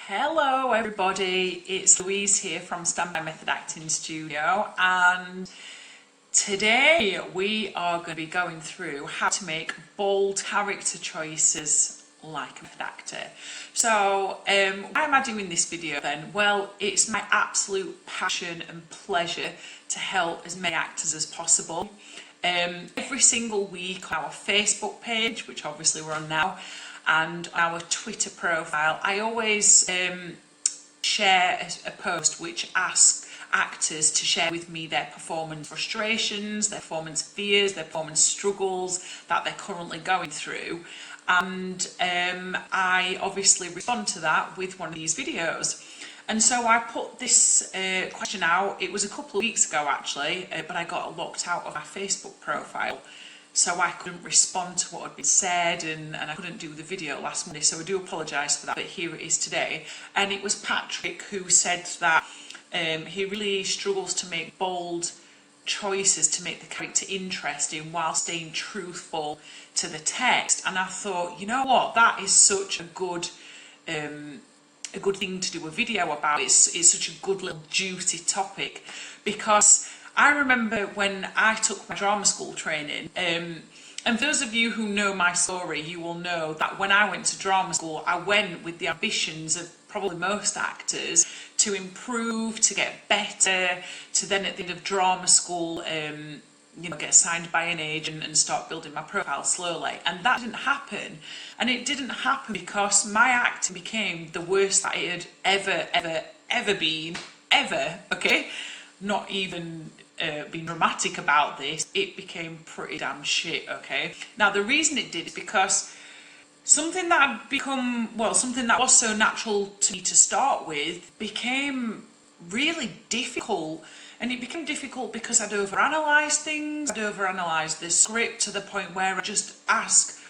Hello everybody, it's Louise here from Standby Method Acting Studio, and today we are going to be going through how to make bold character choices like a method actor. So why am I doing this video then? Well, it's my absolute passion and pleasure to help as many actors as possible. Every single week on our Facebook page, which obviously we're on now, and our Twitter profile, I always share a post which asks actors to share with me their performance frustrations, their performance fears, their performance struggles that they're currently going through, and I obviously respond to that with one of these videos. And so I put this question out. It was a couple of weeks ago actually, but I got locked out of my Facebook profile, so I couldn't respond to what had been said, and I couldn't do the video last Monday, so I do apologise for that, but here it is today. And it was Patrick who said that he really struggles to make bold choices to make the character interesting while staying truthful to the text. And I thought, you know what, that is such a good thing to do a video about. It's such a good little juicy topic, because I remember when I took my drama school training, and for those of you who know my story, you will know that when I went to drama school, I went with the ambitions of probably most actors to improve, to get better, to then at the end of drama school, get signed by an agent and start building my profile slowly. And that didn't happen. And it didn't happen because my acting became the worst that it had ever been, okay? Not even being dramatic about this, it became pretty damn shit, okay? Now the reason it did is because something that was so natural to me to start with became really difficult. And it became difficult because I'd overanalyze things, I'd overanalyze the script to the point where I just ask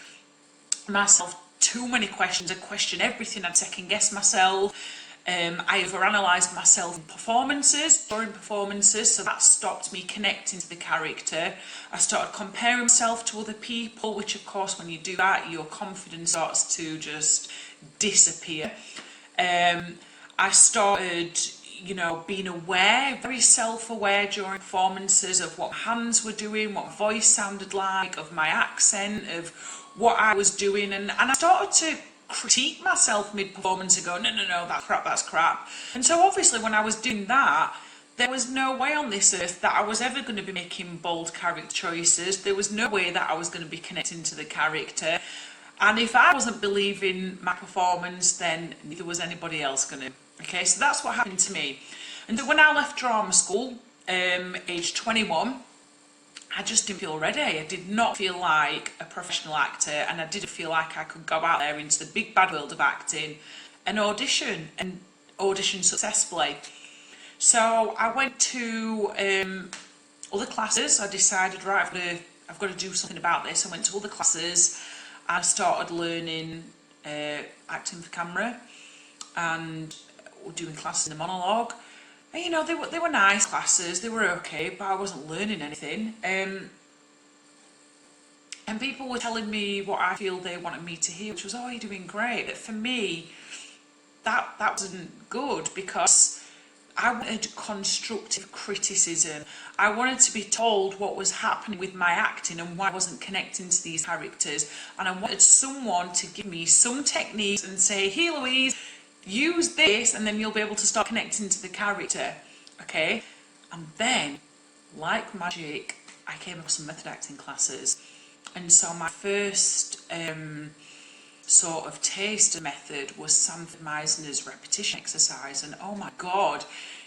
myself too many questions. I'd question everything, I'd second guess myself. I overanalyzed myself during performances, so that stopped me connecting to the character. I started comparing myself to other people, which of course when you do that, your confidence starts to just disappear. I started being aware, very self-aware during performances of what my hands were doing, what my voice sounded like, of my accent, of what I was doing, and I started to critique myself mid-performance and go, no, that's crap. And so obviously when I was doing that, there was no way on this earth that I was ever going to be making bold character choices. There was no way that I was going to be connecting to the character. And if I wasn't believing my performance, then neither was anybody else going to. Okay, so that's what happened to me. And so when I left drama school, age 21, I just didn't feel ready. I did not feel like a professional actor, and I didn't feel like I could go out there into the big bad world of acting and audition successfully. So I went to other classes. I decided, right, I've got to do something about this. I went to other classes. I started learning acting for camera and doing classes in the monologue. And they were nice classes, they were okay, but I wasn't learning anything. And people were telling me what I feel they wanted me to hear, which was, oh, you're doing great. But for me, that wasn't good, because I wanted constructive criticism. I wanted to be told what was happening with my acting and why I wasn't connecting to these characters. And I wanted someone to give me some techniques and say, here Louise, use this and then you'll be able to start connecting to the character, okay? And then, like magic, I came across some method acting classes. And so my first sort of taste of method was Sanford Meisner's repetition exercise, and oh my god,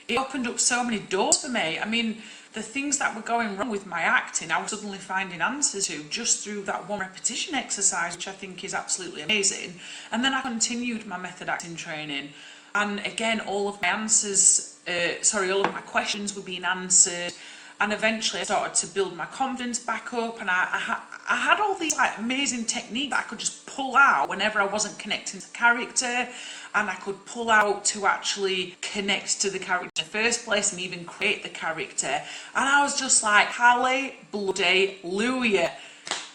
it opened up so many doors for me. I mean, the things that were going wrong with my acting, I was suddenly finding answers to just through that one repetition exercise, which I think is absolutely amazing. And then I continued my method acting training, and again, all of my questions were being answered, and eventually I started to build my confidence back up, and I had all these amazing techniques that I could just pull out whenever I wasn't connecting to the character, and I could pull out to actually connect to the character in the first place and even create the character. And I was just like, hallelujah,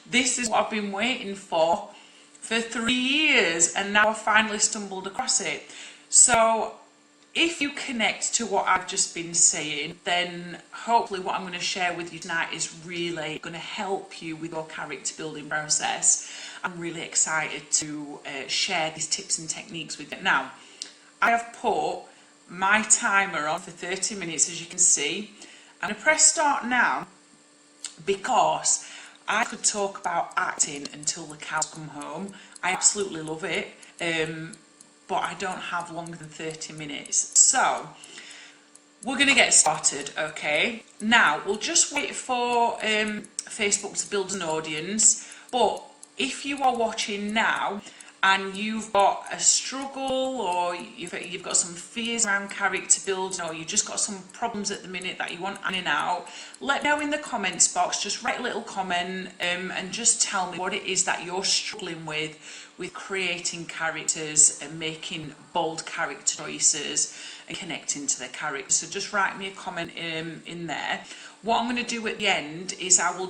this is what I've been waiting for 3 years, and now I finally stumbled across it. So if you connect to what I've just been saying, then hopefully what I'm going to share with you tonight is really going to help you with your character building process. I'm really excited to share these tips and techniques with you. Now, I have put my timer on for 30 minutes, as you can see. I'm going to press start now because I could talk about acting until the cows come home. I absolutely love it, but I don't have longer than 30 minutes. So we're going to get started, okay? Now, we'll just wait for Facebook to build an audience, but if you are watching now and you've got a struggle, or you've got some fears around character building, or you've just got some problems at the minute that you want ironing out, let me know in the comments box. Just write a little comment and just tell me what it is that you're struggling with creating characters and making bold character choices and connecting to their characters. So just write me a comment in there. What I'm going to do at the end is I'll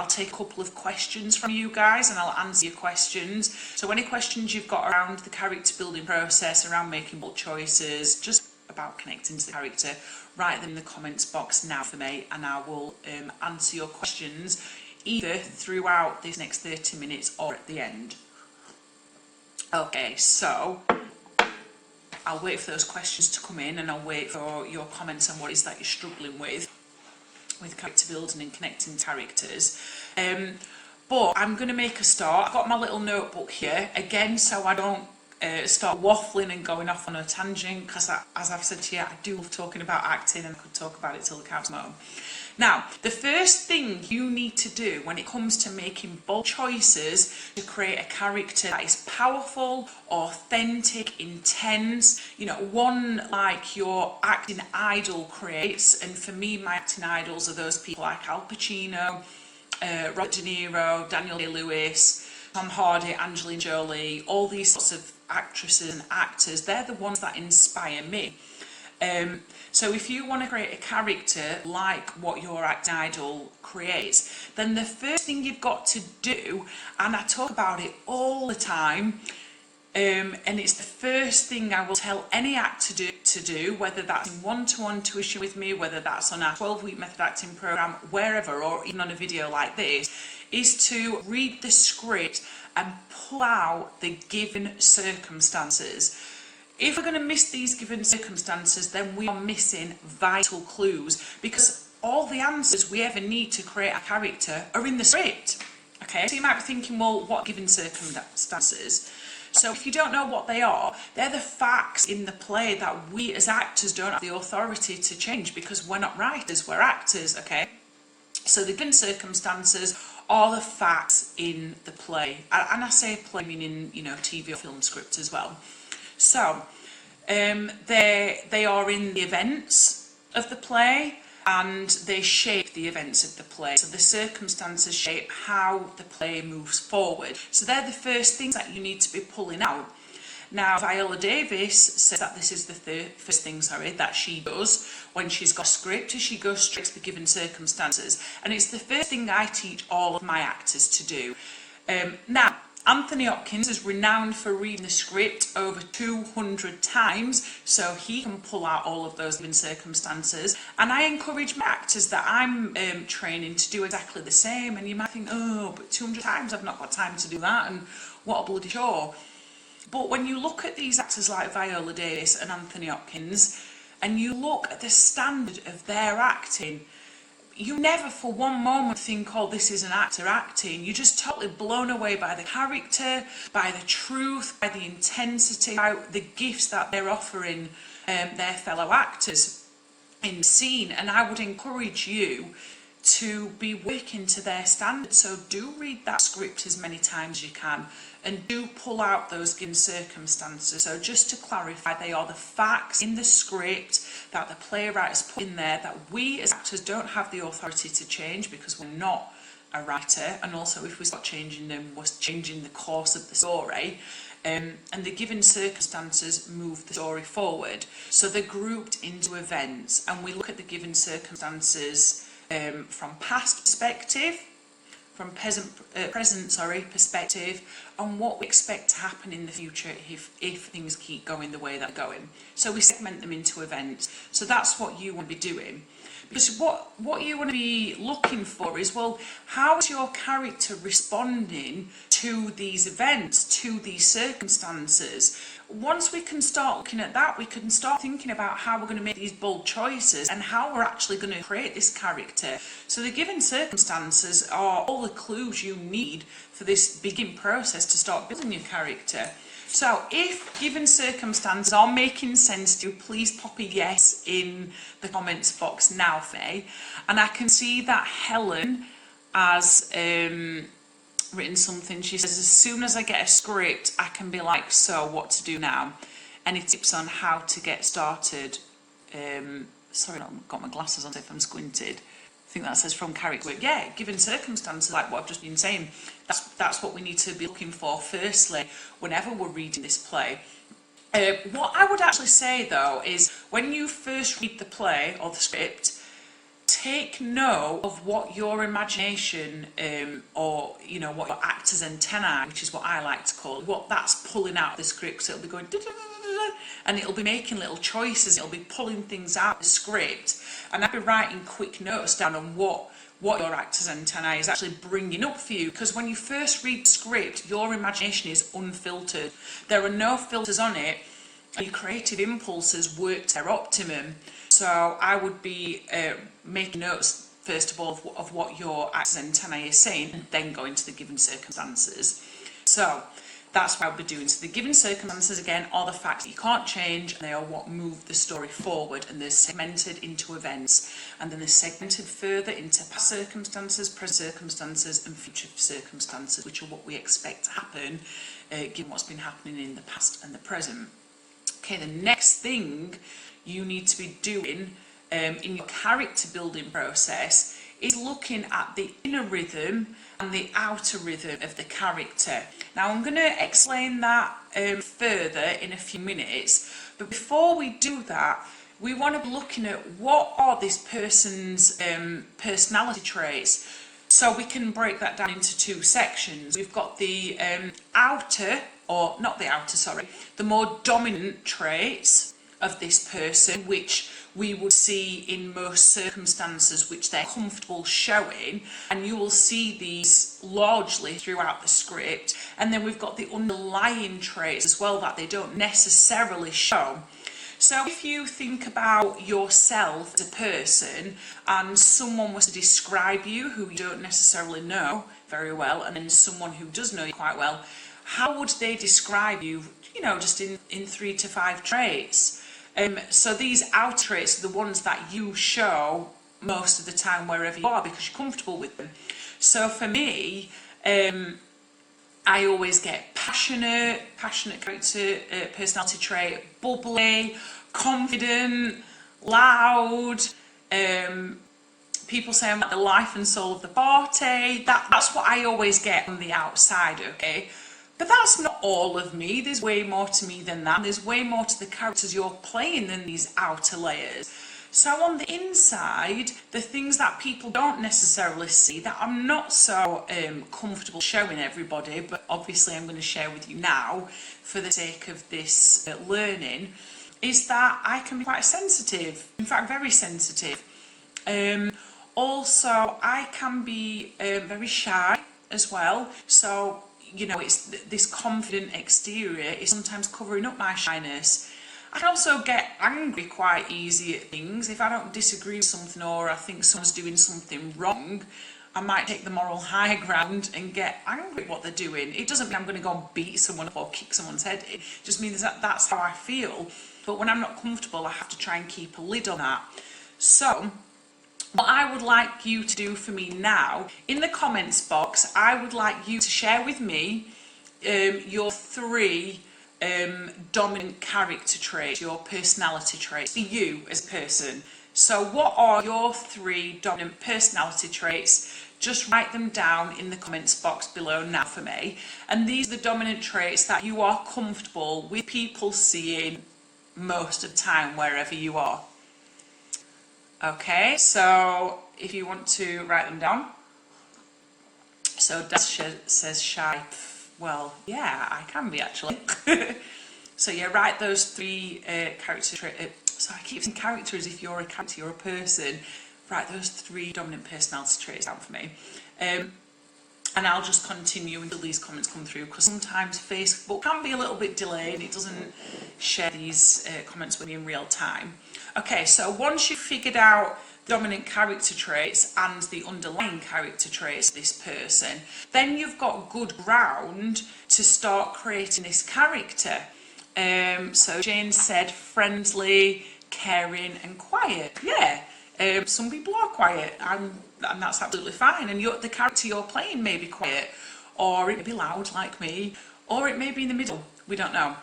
take a couple of questions from you guys and I'll answer your questions. So any questions you've got around the character building process, around making bold choices, just about connecting to the character, write them in the comments box now for me, and I will answer your questions either throughout this next 30 minutes or at the end. Okay, so I'll wait for those questions to come in, and I'll wait for your comments on what it is that you're struggling with character building and connecting characters. But I'm going to make a start. I've got my little notebook here again, so I don't start waffling and going off on a tangent, because as I've said to you, I do love talking about acting and I could talk about it till the cows come home. Now, the first thing you need to do when it comes to making bold choices to create a character that is powerful, authentic, intense, one like your acting idol creates. And for me, my acting idols are those people like Al Pacino, Robert De Niro, Daniel Day-Lewis, Tom Hardy, Angelina Jolie, all these sorts of actresses and actors. They're the ones that inspire me. So if you want to create a character like what your acting idol creates, then the first thing you've got to do, and I talk about it all the time, and it's the first thing I will tell any actor to do, whether that's in one-to-one tuition with me, whether that's on our 12-week method acting program, wherever, or even on a video like this, is to read the script and pull out the given circumstances. If we're going to miss these given circumstances, then we are missing vital clues, because all the answers we ever need to create a character are in the script. Okay, so you might be thinking, well, what given circumstances? So if you don't know what they are, they're the facts in the play that we as actors don't have the authority to change, because we're not writers, we're actors, okay? So the given circumstances are the facts in the play. And I say play meaning, TV or film script as well. So they are in the events of the play, and they shape the events of the play. So the circumstances shape how the play moves forward. So they're the first things that you need to be pulling out. Now, Viola Davis says that this is the first thing that she does when she's got a script, is she goes straight to the given circumstances. And it's the first thing I teach all of my actors to do. Now, Anthony Hopkins is renowned for reading the script over 200 times, so he can pull out all of those given circumstances. And I encourage my actors that I'm training to do exactly the same. And you might think, oh, but 200 times, I've not got time to do that, and what a bloody chore. But when you look at these actors like Viola Davis and Anthony Hopkins, and you look at the standard of their acting, you never for one moment think, oh, this is an actor acting. You're just totally blown away by the character, by the truth, by the intensity, by the gifts that they're offering their fellow actors in the scene. And I would encourage you to be working to their standards. So do read that script as many times as you can, and do pull out those given circumstances. So just to clarify, they are the facts in the script that the playwright has put in there, that we as actors don't have the authority to change, because we're not a writer, and also if we start changing them, we're changing the course of the story. And the given circumstances move the story forward. So they're grouped into events, and we look at the given circumstances from past perspective, from present perspective, and what we expect to happen in the future if things keep going the way they're going. So we segment them into events. So that's what you want to be doing. Because what you want to be looking for is, well, how is your character responding to these events, to these circumstances? Once we can start looking at that, we can start thinking about how we're going to make these bold choices and how we're actually going to create this character. So the given circumstances are all the clues you need for this beginning process to start building your character. So if given circumstances are making sense to you, please pop a yes in the comments box now for me. And I can see that Helen has written something. She says, as soon as I get a script, I can be like, so what to do now? Any tips on how to get started? Sorry, I've got my glasses on if I'm squinted. I think that says from character work. Yeah, given circumstances like what I've just been saying, that's what we need to be looking for firstly whenever we're reading this play. What I would actually say though is when you first read the play or the script, take note of what your imagination or what your actor's antennae, which is what I like to call it, what that's pulling out of the script. So it'll be going and it'll be making little choices, it'll be pulling things out of the script, and I'll be writing quick notes down on what your actor's antennae is actually bringing up for you, because when you first read the script, your imagination is unfiltered. There are no filters on it, and your creative impulses work to their optimum. So I would be making notes, first of all, of what your actor's antennae is saying, and then go into the given circumstances. So that's what I'll be doing. So the given circumstances, again, are the facts that you can't change, and they are what move the story forward, and they're segmented into events, and then they're segmented further into past circumstances, present circumstances, and future circumstances, which are what we expect to happen, given what's been happening in the past and the present. Okay, the next thing you need to be doing in your character building process is looking at the inner rhythm and the outer rhythm of the character. Now I'm going to explain that further in a few minutes, but before we do that, we want to be looking at what are this person's personality traits. So we can break that down into two sections. We've got the the more dominant traits of this person, which we would see in most circumstances which they're comfortable showing, and you will see these largely throughout the script. And then we've got the underlying traits as well that they don't necessarily show. So if you think about yourself as a person and someone was to describe you who you don't necessarily know very well, and then someone who does know you quite well, how would they describe you, just in 3 to 5 traits? So these outer traits are the ones that you show most of the time wherever you are because you're comfortable with them. So for me, I always get passionate character, personality trait, bubbly, confident, loud. People say I'm like the life and soul of the party. That's what I always get on the outside, okay? But that's not all of me. There's way more to me than that. There's way more to the characters you're playing than these outer layers. So on the inside, the things that people don't necessarily see, that I'm not so comfortable showing everybody, but obviously I'm going to share with you now for the sake of this learning, is that I can be quite sensitive, in fact very sensitive. Also, I can be very shy as well. So it's this confident exterior is sometimes covering up my shyness. I can also get angry quite easy at things. If I don't disagree with something or I think someone's doing something wrong, I might take the moral high ground and get angry at what they're doing. It doesn't mean I'm going to go and beat someone up or kick someone's head. It just means that that's how I feel. But when I'm not comfortable, I have to try and keep a lid on that. So what I would like you to do for me now, in the comments box, I would like you to share with me your 3 dominant character traits, your personality traits for you as a person. So what are your 3 dominant personality traits? Just write them down in the comments box below now for me. And these are the dominant traits that you are comfortable with people seeing most of the time wherever you are. Okay, so if you want to write them down. So Dad says shy. Well, yeah, I can be actually. So yeah, write those 3 character traits. So I keep saying character as if you're a character, you're a person. Write those 3 dominant personality traits down for me. And I'll just continue until these comments come through, because sometimes Facebook can be a little bit delayed. It doesn't share these comments with me in real time. Okay, so once you've figured out the dominant character traits and the underlying character traits of this person, then you've got good ground to start creating this character. So Jane said friendly, caring and quiet. Yeah, some people are quiet and that's absolutely fine. And the character you're playing may be quiet, or it may be loud like me, or it may be in the middle. We don't know.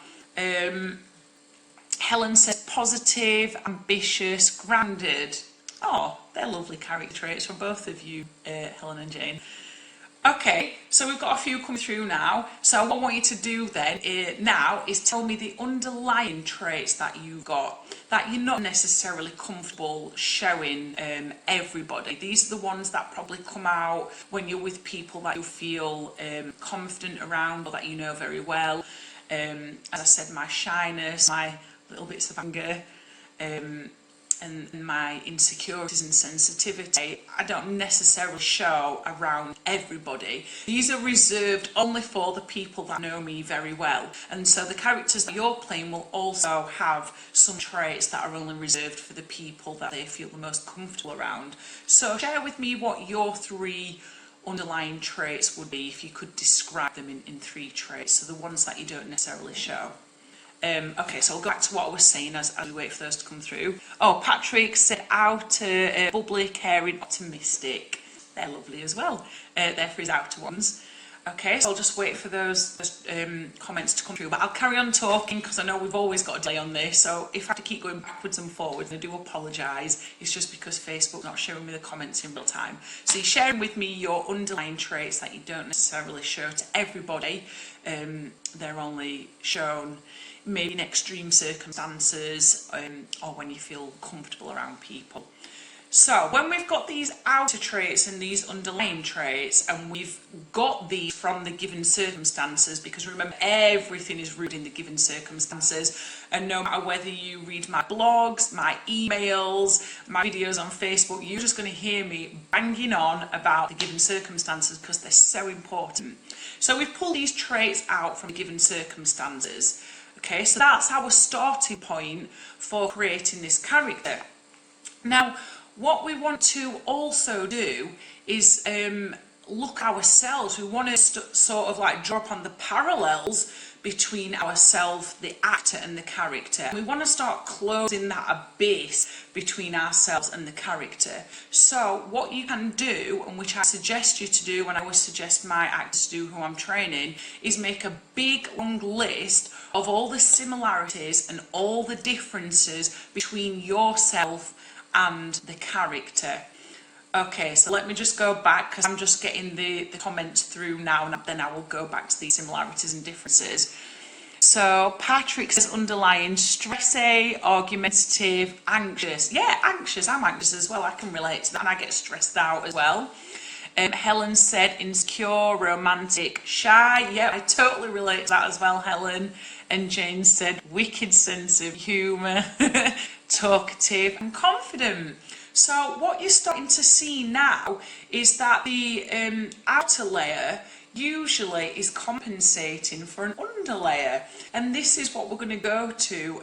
Helen says positive, ambitious, grounded. Oh, they're lovely character traits from both of you, Helen and Jane. Okay, so we've got a few coming through now. So what I want you to do then now is tell me the underlying traits that you've got that you're not necessarily comfortable showing everybody. These are the ones that probably come out when you're with people that you feel confident around or that you know very well. As I said, my shyness, my little bits of anger, and my insecurities and sensitivity, I don't necessarily show around everybody. These are reserved only for the people that know me very well. And so the characters that you're playing will also have some traits that are only reserved for the people that they feel the most comfortable around. So share with me what your 3 underlying traits would be, if you could describe them in 3 traits, so the ones that you don't necessarily show. Okay, so I'll go back to what I was saying as we wait for those to come through. Oh, Patrick said outer, bubbly, caring, optimistic. They're lovely as well. They're for his outer ones. Okay, so I'll just wait for those comments to come through. But I'll carry on talking because I know we've always got a delay on this. So if I have to keep going backwards and forwards, I do apologise. It's just because Facebook's not showing me the comments in real time. So you're sharing with me your underlying traits that you don't necessarily show to everybody. They're only shown maybe in extreme circumstances or when you feel comfortable around people. So when we've got these outer traits and these underlying traits, and we've got these from the given circumstances, because remember, everything is rooted in the given circumstances, and no matter whether you read my blogs, my emails, my videos on Facebook, you're just going to hear me banging on about the given circumstances because they're so important. So we've pulled these traits out from the given circumstances. Okay, so that's our starting point for creating this character. Now, what we want to also do is look ourselves. We want to sort of like draw upon the parallels between ourselves, the actor, and the character. We want to start closing that abyss between ourselves and the character. So what you can do, and which I suggest you to do, and I always suggest my actors to do who I'm training, is make a big long list of all the similarities and all the differences between yourself and the character. Okay, so let me just go back because I'm just getting the comments through now, and then I will go back to these similarities and differences. So Patrick says underlying stressy, argumentative, anxious. Yeah, anxious. I'm anxious as well. I can relate to that, and I get stressed out as well. Helen said insecure, romantic, shy. Yeah, I totally relate to that as well, Helen. And Jane said wicked sense of humour, talkative and confident. So what you're starting to see now is that the outer layer usually is compensating for an underlayer, and this is what we're going to go to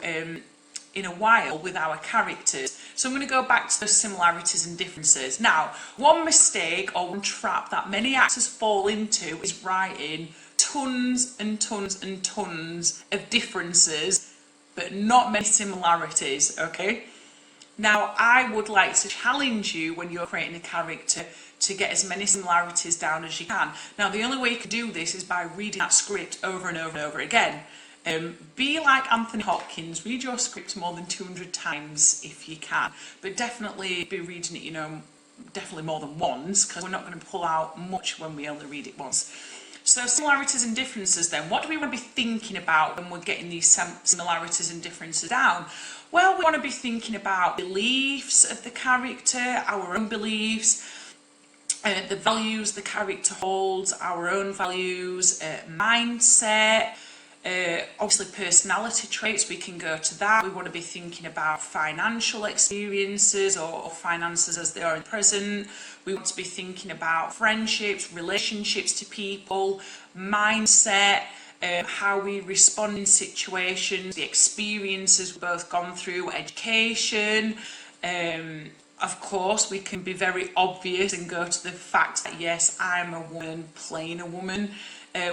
in a while with our characters. So I'm going to go back to those similarities and differences. Now, one mistake or one trap that many actors fall into is writing tons and tons and tons of differences, but not many similarities, okay? Now, I would like to challenge you when you're creating a character to get as many similarities down as you can. Now, the only way you can do this is by reading that script over and over and over again. Be like Anthony Hopkins, read your script more than 200 times if you can, but definitely be reading it, definitely more than once, because we're not going to pull out much when we only read it once. So similarities and differences then, what do we want to be thinking about when we're getting these similarities and differences down? Well, we want to be thinking about beliefs of the character, our own beliefs, the values the character holds, our own values, mindset, obviously personality traits, we can go to that. We want to be thinking about financial experiences or finances as they are in the present. We want to be thinking about friendships, relationships to people, mindset, how we respond in situations, the experiences we've both gone through, education. Of course, we can be very obvious and go to the fact that yes, I'm a woman playing a woman.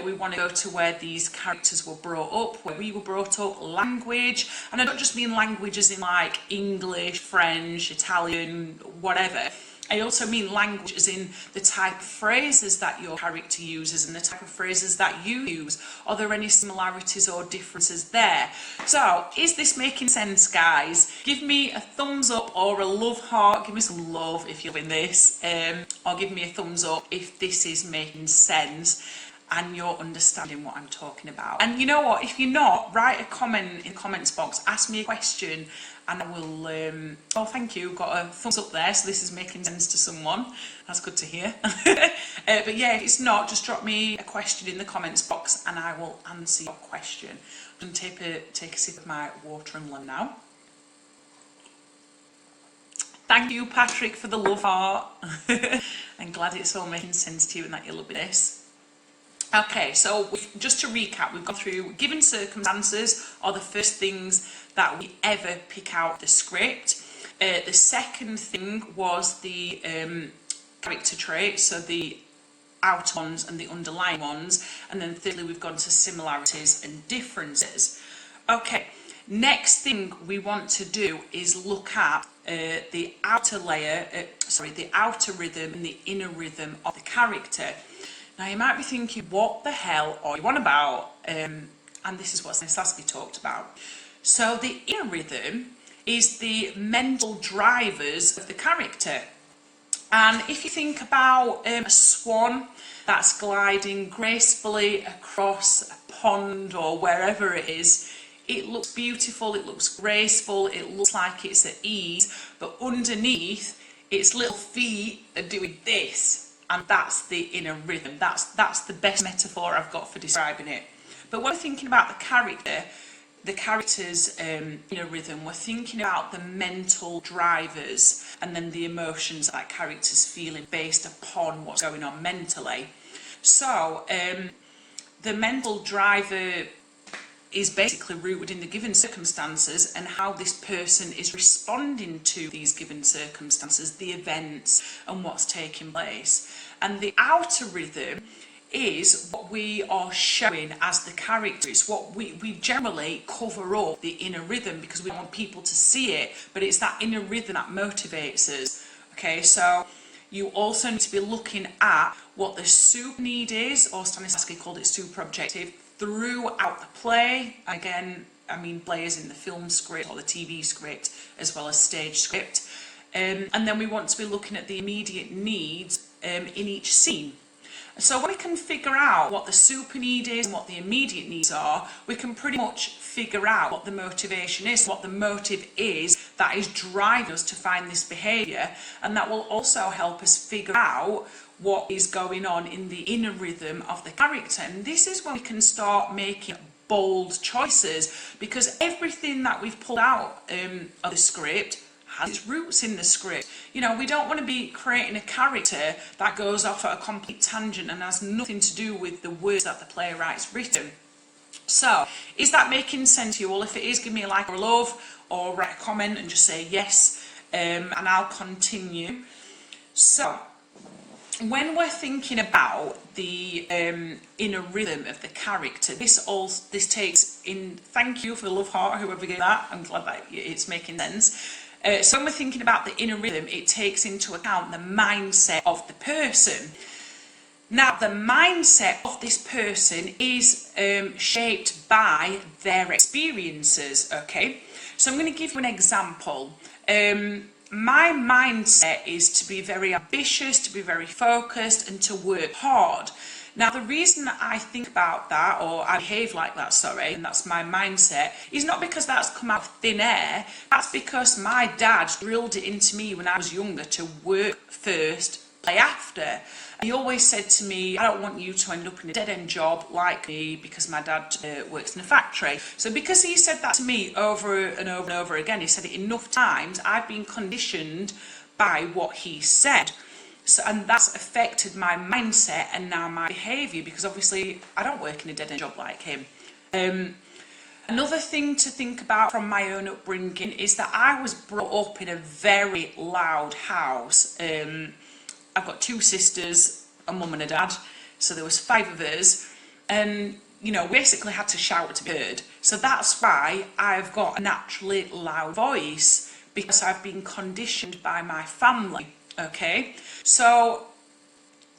We want to go to where these characters were brought up, where we were brought up, language. And I don't just mean language as in like English, French, Italian, whatever. I also mean language as in the type of phrases that your character uses and the type of phrases that you use. Are there any similarities or differences there? So, is this making sense, guys? Give me a thumbs up or a love heart. Give me some love if you're in this. Or give me a thumbs up if this is making sense and you're understanding what I'm talking about. And you know what, if you're not, write a comment in the comments box, ask me a question, and I will, oh thank you, got a thumbs up there, so this is making sense to someone, that's good to hear. But yeah, if it's not, just drop me a question in the comments box and I will answer your question. I'm going to take a sip of my water and lemon now. Thank you, Patrick, for the love heart. I'm glad it's all making sense to you and that you're loving this. Okay, so just to recap, we've gone through given circumstances are the first things that we ever pick out the script. The second thing was the character traits, so the outer ones and the underlying ones. And then thirdly, we've gone to similarities and differences. Okay, next thing we want to do is look at the outer layer, the outer rhythm and the inner rhythm of the character. Now you might be thinking, what the hell are you on about? And this is what Stanislavski talked about. So the inner rhythm is the mental drivers of the character. And if you think about a swan that's gliding gracefully across a pond or wherever it is, it looks beautiful, it looks graceful, it looks like it's at ease, but underneath its little feet are doing this. And that's the inner rhythm. That's the best metaphor I've got for describing it. But when we're thinking about the character's inner rhythm, we're thinking about the mental drivers and then the emotions that character's feeling based upon what's going on mentally. So the mental driver is basically rooted in the given circumstances and how this person is responding to these given circumstances, the events and what's taking place. And the outer rhythm is what we are showing as the character. It's what we generally cover up the inner rhythm because we want people to see it, but it's that inner rhythm that motivates us. Okay, so you also need to be looking at what the super need is, or Stanislavski called it super objective, throughout the play. Again, I mean players in the film script or the TV script as well as stage script. And then we want to be looking at the immediate needs in each scene. So when we can figure out what the super need is and what the immediate needs are, we can pretty much figure out what the motivation is, what the motive is that is driving us to find this behaviour, and that will also help us figure out what is going on in the inner rhythm of the character. And this is when we can start making bold choices, because everything that we've pulled out of the script has its roots in the script. You know, we don't want to be creating a character that goes off at a complete tangent and has nothing to do with the words that the playwright's written. So, is that making sense to you? Well, if it is, give me a like or a love, or write a comment and just say yes, and I'll continue. So, when we're thinking about the inner rhythm of the character, this takes in, thank you for the love heart, whoever gave that, I'm glad that it's making sense. So when we're thinking about the inner rhythm, it takes into account the mindset of the person. Now, the mindset of this person is shaped by their experiences, okay? So I'm going to give you an example. My mindset is to be very ambitious, to be very focused, and to work hard. Now, the reason that I think about that, or I behave like that, sorry, and that's my mindset, is not because that's come out of thin air. That's because my dad drilled it into me when I was younger to work first, play after. He always said to me, I don't want you to end up in a dead-end job like me, because my dad works in a factory. So because he said that to me over and over and over again, he said it enough times, I've been conditioned by what he said. So, and that's affected my mindset and now my behaviour, because obviously I don't work in a dead-end job like him. Another thing to think about from my own upbringing is that I was brought up in a very loud house. I've got 2 sisters, a mum and a dad, so there was 5 of us, and basically had to shout to be heard. So that's why I've got a naturally loud voice, because I've been conditioned by my family. Okay, so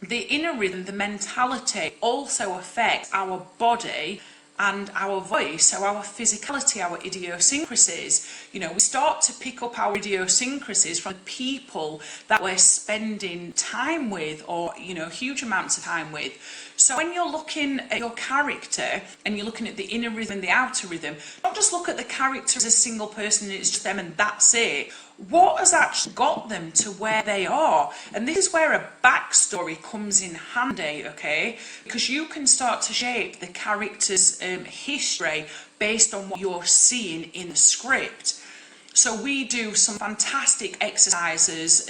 the inner rhythm, the mentality, also affects our body and our voice, so our physicality, our idiosyncrasies. We start to pick up our idiosyncrasies from people that we're spending time with, or huge amounts of time with. So when you're looking at your character and you're looking at the inner rhythm and the outer rhythm, don't just look at the character as a single person and it's just them and that's it. What has actually got them to where they are? And this is where a backstory comes in handy, okay? Because you can start to shape the character's history based on what you're seeing in the script. So we do some fantastic exercises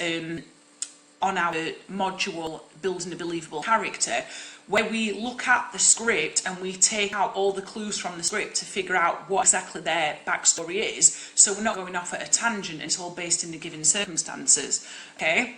on our module, Building a Believable Character, where we look at the script and we take out all the clues from the script to figure out what exactly their backstory is, so we're not going off at a tangent, it's all based in the given circumstances, okay?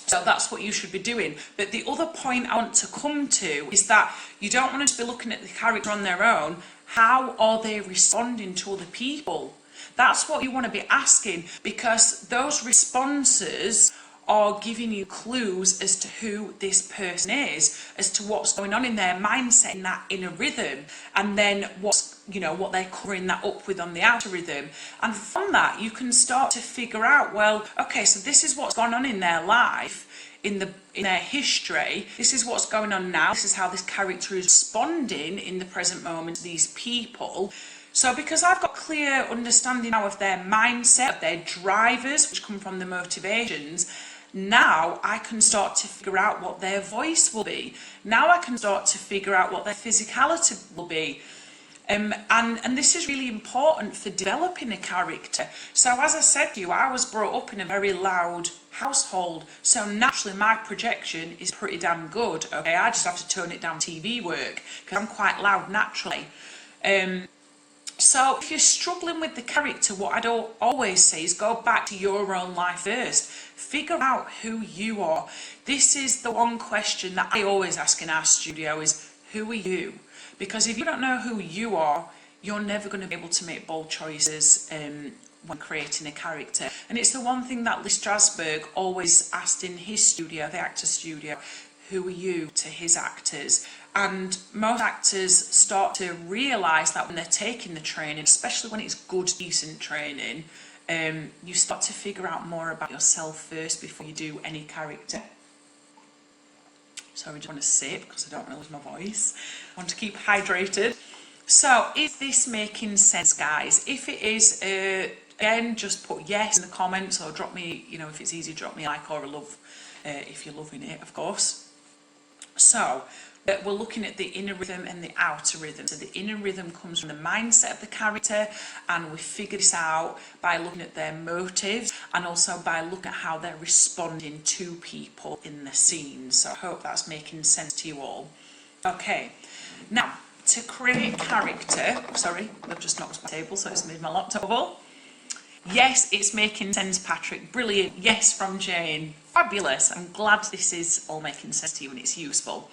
So that's what you should be doing. But the other point I want to come to is that you don't want to be looking at the character on their own. How are they responding to other people? That's what you want to be asking, because those responses are giving you clues as to who this person is, as to what's going on in their mindset, in that inner rhythm, and then what they're covering that up with on the outer rhythm. And from that you can start to figure out, well, okay, so this is what's gone on in their life, in their history, this is what's going on now, this is how this character is responding in the present moment to these people. So because I've got clear understanding now of their mindset, of their drivers, which come from the motivations, now I can start to figure out what their voice will be. Now I can start to figure out what their physicality will be. And this is really important for developing a character. So as I said to you, I was brought up in a very loud household, so naturally my projection is pretty damn good. Okay, I just have to tone it down TV work, because I'm quite loud naturally. So if you're struggling with the character, what I don't always say is go back to your own life first. Figure out who you are. This is the one question that I always ask in our studio is, who are you? Because if you don't know who you are, you're never going to be able to make bold choices when creating a character. And it's the one thing that Lee Strasberg always asked in his studio, the actor studio, who are you, to his actors. And most actors start to realise that when they're taking the training, especially when it's good, decent training, you start to figure out more about yourself first before you do any character. Sorry, I just want to sip because I don't want to lose my voice. I want to keep hydrated. So, is this making sense, guys? If it is, again, just put yes in the comments, or drop me, if it's easy, drop me a like or a love if you're loving it, of course. So, we're looking at the inner rhythm and the outer rhythm. So the inner rhythm comes from the mindset of the character, and we figure this out by looking at their motives and also by looking at how they're responding to people in the scene. So I hope that's making sense to you all. Okay, now to create character, sorry, I've just knocked my table, so it's made my laptop wobble. Yes, it's making sense, Patrick. Brilliant. Yes, from Jane. Fabulous. I'm glad this is all making sense to you and it's useful.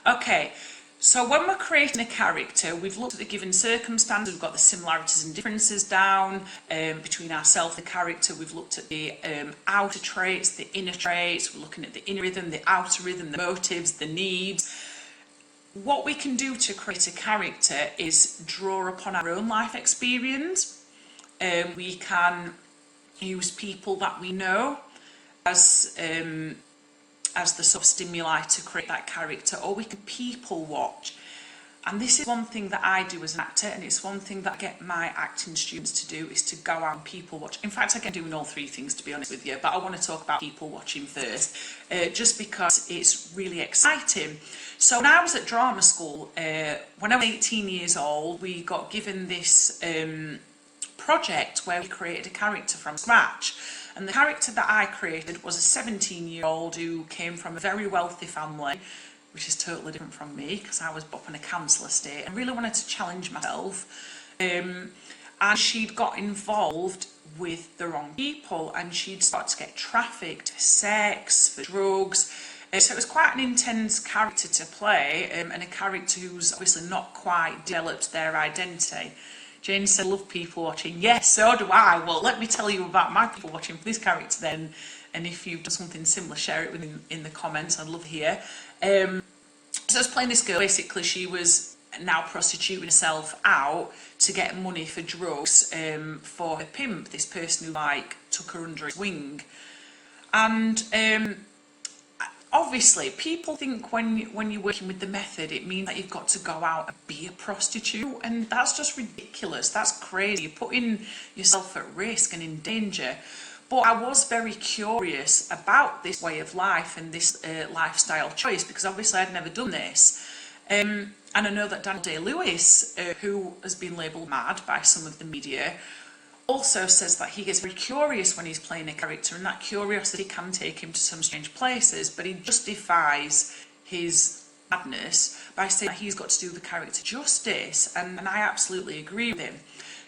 Okay, so when we're creating a character, we've looked at the given circumstances, we've got the similarities and differences down between ourselves and the character, we've looked at the outer traits, the inner traits, we're looking at the inner rhythm, the outer rhythm, the motives, the needs. What we can do to create a character is draw upon our own life experience. We can use people that we know as the sort of stimuli to create that character, or we can people watch. And this is one thing that I do as an actor, and it's one thing that I get my acting students to do, is to go out and people watch. In fact, I get doing all three things, to be honest with you, but I want to talk about people watching first, just because it's really exciting. So when I was at drama school, when I was 18 years old, we got given this project where we created a character from scratch. And the character that I created was a 17-year-old who came from a very wealthy family, which is totally different from me because I was brought up in a council estate and really wanted to challenge myself. And she'd got involved with the wrong people, and she'd started to get trafficked for sex, for drugs. So it was quite an intense character to play, and a character who's obviously not quite developed their identity. Jane said, love people watching. Yes, so do I. Well, let me tell you about my people watching for this character then. And if you've done something similar, share it in the comments. I'd love to hear. So I was playing this girl. Basically, she was now prostituting herself out to get money for drugs for her pimp, this person who took her under his wing. And obviously, people think when you're working with the method, it means that you've got to go out and be a prostitute, and that's just ridiculous. That's crazy. You're putting yourself at risk and in danger. But I was very curious about this way of life and this lifestyle choice, because obviously I'd never done this. And I know that Daniel Day-Lewis, who has been labelled mad by some of the media, also says that he gets very curious when he's playing a character, and that curiosity can take him to some strange places, but he justifies his madness by saying that he's got to do the character justice, and I absolutely agree with him.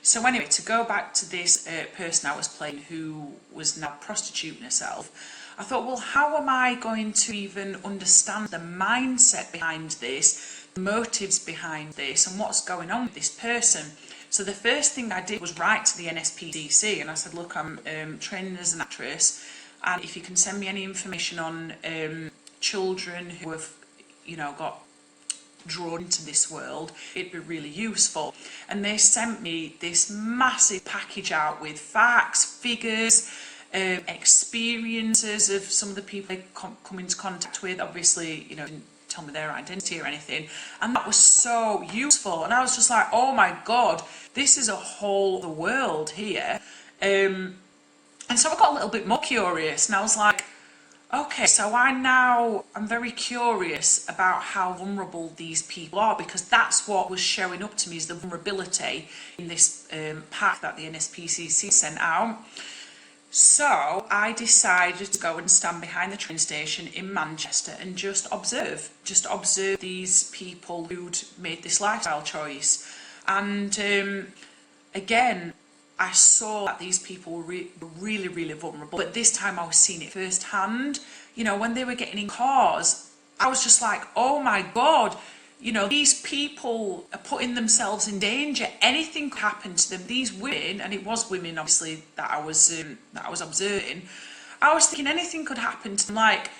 So anyway, to go back to this person I was playing who was now prostituting herself, I thought, well, how am I going to even understand the mindset behind this, the motives behind this, and what's going on with this person? So the first thing I did was write to the NSPCC, and I said, look, I'm training as an actress, and if you can send me any information on children who have, got drawn into this world, it'd be really useful. And they sent me this massive package out with facts, figures, experiences of some of the people they come into contact with. Obviously, didn't tell me their identity or anything, and that was so useful. And I was just like, oh my god, this is a whole other world here. And so I got a little bit more curious, and I was like, okay, so I'm very curious about how vulnerable these people are, because that's what was showing up to me, is the vulnerability in this pack that the NSPCC sent out. So I decided to go and stand behind the train station in Manchester and just observe these people who'd made this lifestyle choice. And again, I saw that these people were really, really vulnerable, but this time I was seeing it firsthand. When they were getting in cars, I was just like, oh my god, these people are putting themselves in danger. Anything could happen to them. These women, and it was women obviously that I was observing, I was thinking anything could happen to them. Like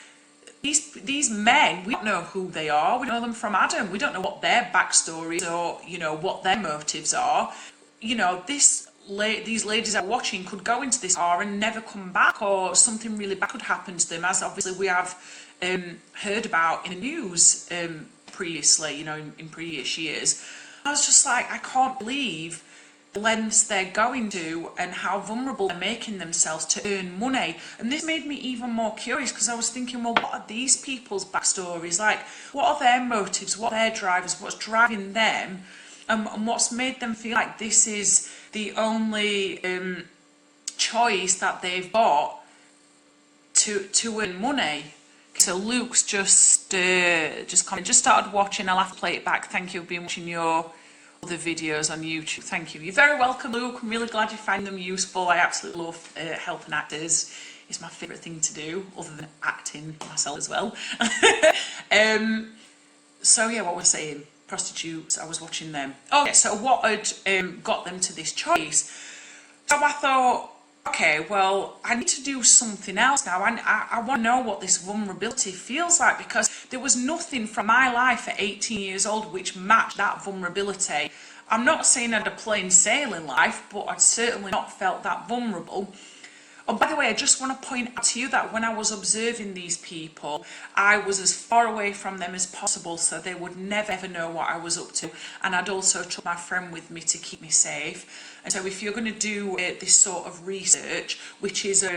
these men, we don't know who they are. We don't know them from Adam. We don't know what their backstories or what their motives are. These ladies are watching could go into this car and never come back, or something really bad could happen to them, as obviously we have heard about in the news previously, in previous years. I was just like, I can't believe the lengths they're going to and how vulnerable they're making themselves to earn money. And this made me even more curious, because I was thinking, well, what are these people's backstories? Like, what are their motives? What are their drivers? What's driving them? And what's made them feel like this is the only choice that they've got to earn money? So Luke's just started watching. I'll have to play it back. Thank you for being watching your other videos on YouTube. Thank you. You're very welcome, Luke. I'm really glad you find them useful. I absolutely love helping actors. It's my favourite thing to do, other than acting myself as well. So yeah, what we're saying. Prostitutes, I was watching them. Okay, so what had got them to this choice? So I thought, okay, well, I need to do something else now. I want to know what this vulnerability feels like, because there was nothing from my life at 18 years old which matched that vulnerability. I'm not saying I had a plain sailing life, but I'd certainly not felt that vulnerable. Oh, by the way, I just want to point out to you that when I was observing these people, I was as far away from them as possible so they would never ever know what I was up to. And I'd also took my friend with me to keep me safe. And so if you're going to do this sort of research, which is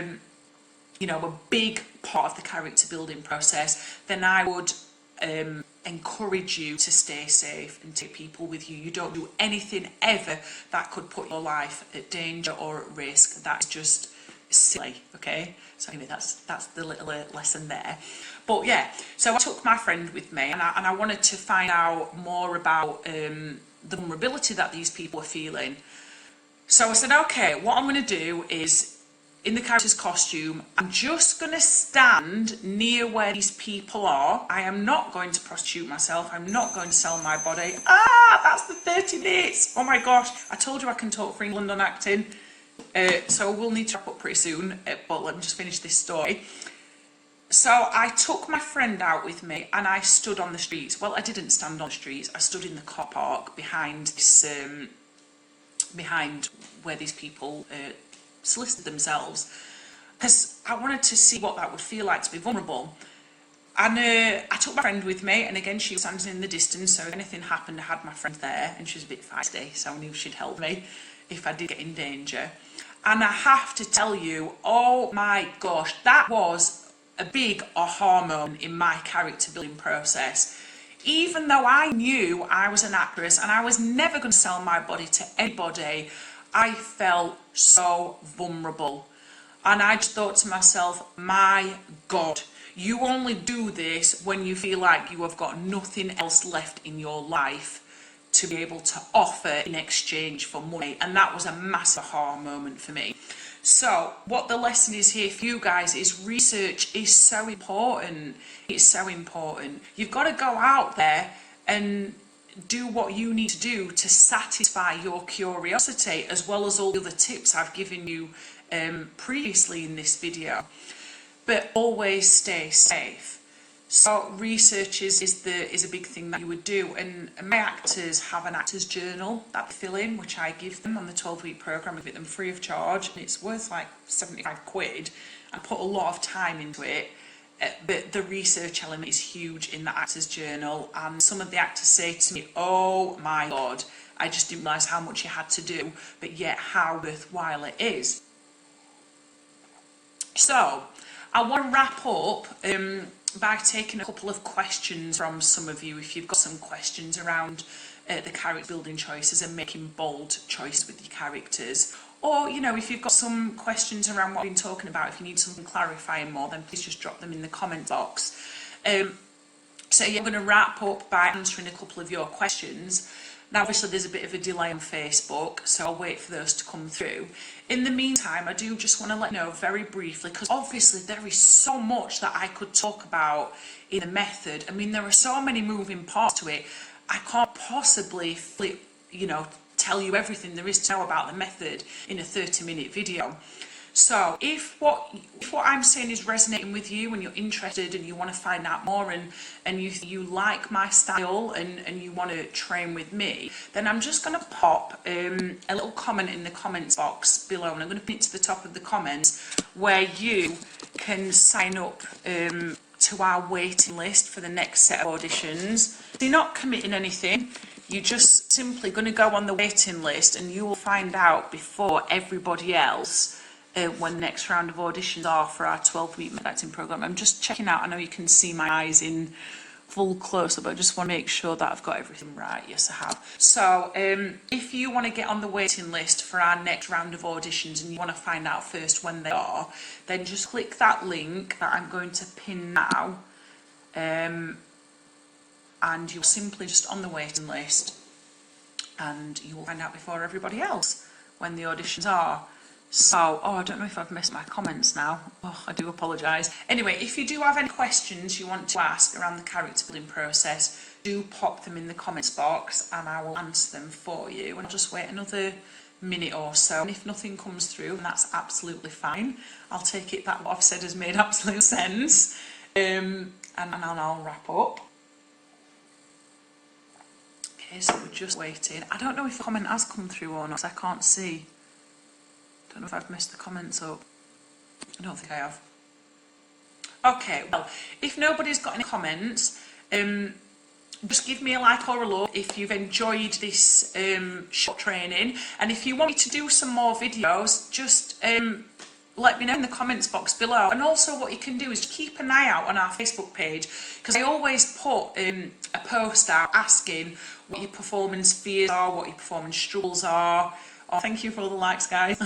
you know, a big part of the character building process, then I would encourage you to stay safe and take people with you. You don't do anything ever that could put your life at danger or at risk. That's just silly, okay? So anyway, that's the little lesson there. But yeah, so I took my friend with me, and I wanted to find out more about the vulnerability that these people are feeling. So I said, okay, what I'm going to do is, in the character's costume, I'm just going to stand near where these people are. I am not going to prostitute myself. I'm not going to sell my body. That's the 30 minutes. Oh my gosh. I told you I can talk for England on acting. So we'll need to wrap up pretty soon. But let me just finish this story. So I took my friend out with me and I stood on the streets. Well, I didn't stand on the streets. I stood in the car park behind this, behind where these people solicited themselves, because I wanted to see what that would feel like to be vulnerable. And I took my friend with me, and again she was standing in the distance, so if anything happened I had my friend there, and she was a bit feisty, so I knew she'd help me if I did get in danger. And I have to tell you, oh my gosh, that was a big aha moment in my character building process. Even though I knew I was an actress and I was never going to sell my body to anybody, I felt so vulnerable. And I just thought to myself, my God, you only do this when you feel like you have got nothing else left in your life to be able to offer in exchange for money. And that was a massive aha moment for me. So what the lesson is here for you guys is research is so important. It's so important. You've got to go out there and do what you need to do to satisfy your curiosity, as well as all the other tips I've given you previously in this video. But always stay safe. So research is a big thing that you would do, and my actors have an actors journal that they fill in, which I give them on the 12-week programme. I give them free of charge, and it's worth like 75 quid. I put a lot of time into it, but the research element is huge in the actors journal, and some of the actors say to me, oh my God, I just didn't realise how much you had to do, but yet how worthwhile it is. So I want to wrap up by taking a couple of questions from some of you, if you've got some questions around the character building choices and making bold choices with your characters. Or, you know, if you've got some questions around what I've been talking about, if you need something clarifying more, then please just drop them in the comment box. So yeah, I'm going to wrap up by answering a couple of your questions. Now, obviously, there's a bit of a delay on Facebook, so I'll wait for those to come through. In the meantime, I do just want to let you know very briefly, because obviously there is so much that I could talk about in the method. I mean, there are so many moving parts to it. I can't possibly tell you everything there is to know about the method in a 30-minute video. So if what I'm saying is resonating with you and you're interested and you want to find out more and you like my style and you want to train with me, then I'm just going to pop a little comment in the comments box below, and I'm going to put it to the top of the comments where you can sign up to our waiting list for the next set of auditions. You're not committing anything. You're just simply going to go on the waiting list, and you will find out before everybody else when the next round of auditions are for our 12-week acting programme. I'm just checking out. I know you can see my eyes in full close-up, but I just want to make sure that I've got everything right. Yes, I have. So if you want to get on the waiting list for our next round of auditions and you want to find out first when they are, then just click that link that I'm going to pin now, and you're simply just on the waiting list, and you will find out before everybody else when the auditions are. So, I don't know if I've missed my comments now. Oh, I do apologise. Anyway, if you do have any questions you want to ask around the character building process, do pop them in the comments box and I will answer them for you. And I'll just wait another minute or so. And if nothing comes through, then that's absolutely fine. I'll take it that what I've said has made absolute sense. And I'll wrap up. Okay, so we're just waiting. I don't know if a comment has come through or not, because I can't see. Don't know if I've messed the comments up. I don't think I have. Okay, well, if nobody's got any comments, just give me a like or a love if you've enjoyed this short training, and if you want me to do some more videos, just let me know in the comments box below. And also what you can do is keep an eye out on our Facebook page, because I always put a post out asking what your performance fears are, what your performance struggles are. Oh, thank you for all the likes, guys.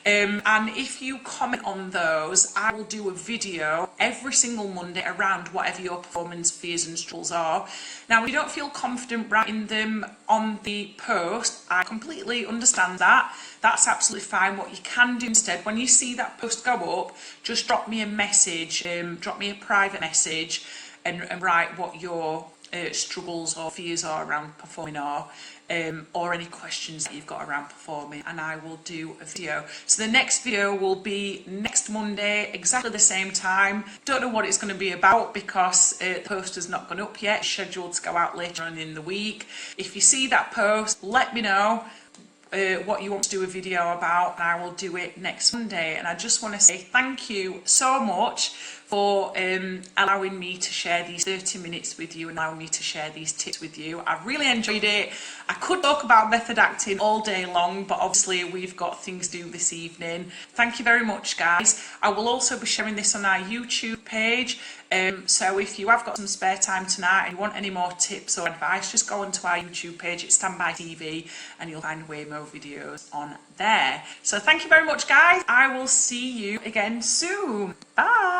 And if you comment on those, I will do a video every single Monday around whatever your performance fears and struggles are. Now, if you don't feel confident writing them on the post, I completely understand that. That's absolutely fine. What you can do instead, when you see that post go up, just drop me a message, drop me a private message, and write what your struggles or fears are around performing are. Or any questions that you've got around performing, and I will do a video. So the next video will be next Monday, exactly the same time. Don't know what it's going to be about because the post has not gone up yet. It's scheduled to go out later on in the week. If you see that post, let me know what you want to do a video about, and I will do it next Monday. And I just want to say thank you so much for allowing me to share these 30 minutes with you and allowing me to share these tips with you. I really enjoyed it. I could talk about method acting all day long, but obviously we've got things to do this evening. Thank you very much, guys. I will also be sharing this on our YouTube page. So if you have got some spare time tonight and you want any more tips or advice, just go onto our YouTube page. It's Standby TV, and you'll find way more videos on there. So thank you very much, guys. I will see you again soon. Bye.